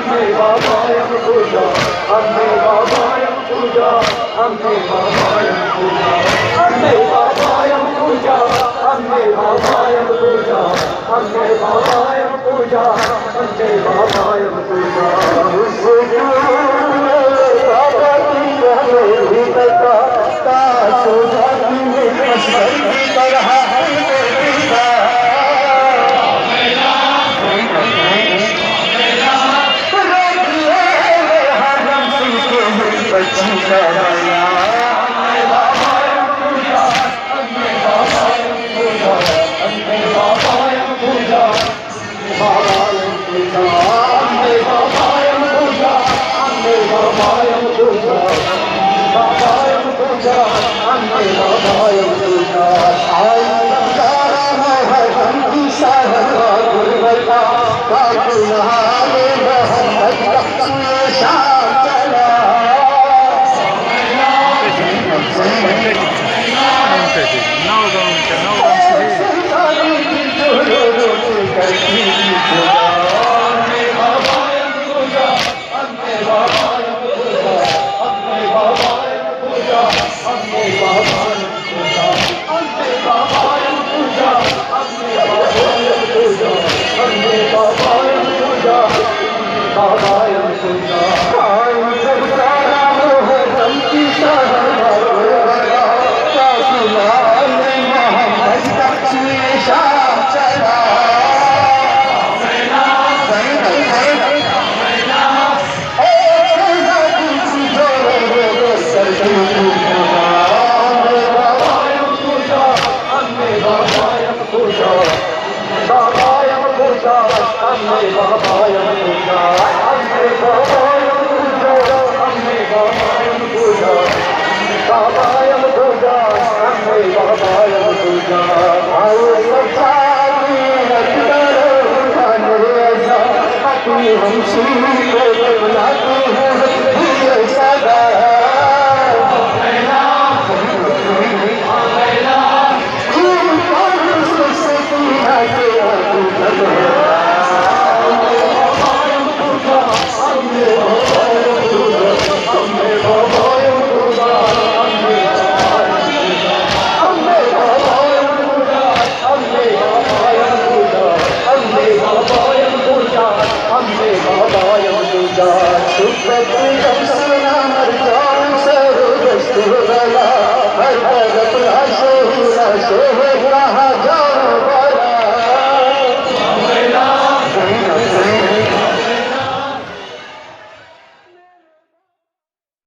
अम्बे बाबायम पूजा, अम्बे बाबायम पूजा, अम्बे बाबायम पूजा, अम्बे बाबायम पूजा, अम्बे बाबायम पूजा, अम्बे बाबायम पूजा, अम्बे बाबायम पूजा। बाबा की भीतर का सोजा की कर रहा है Super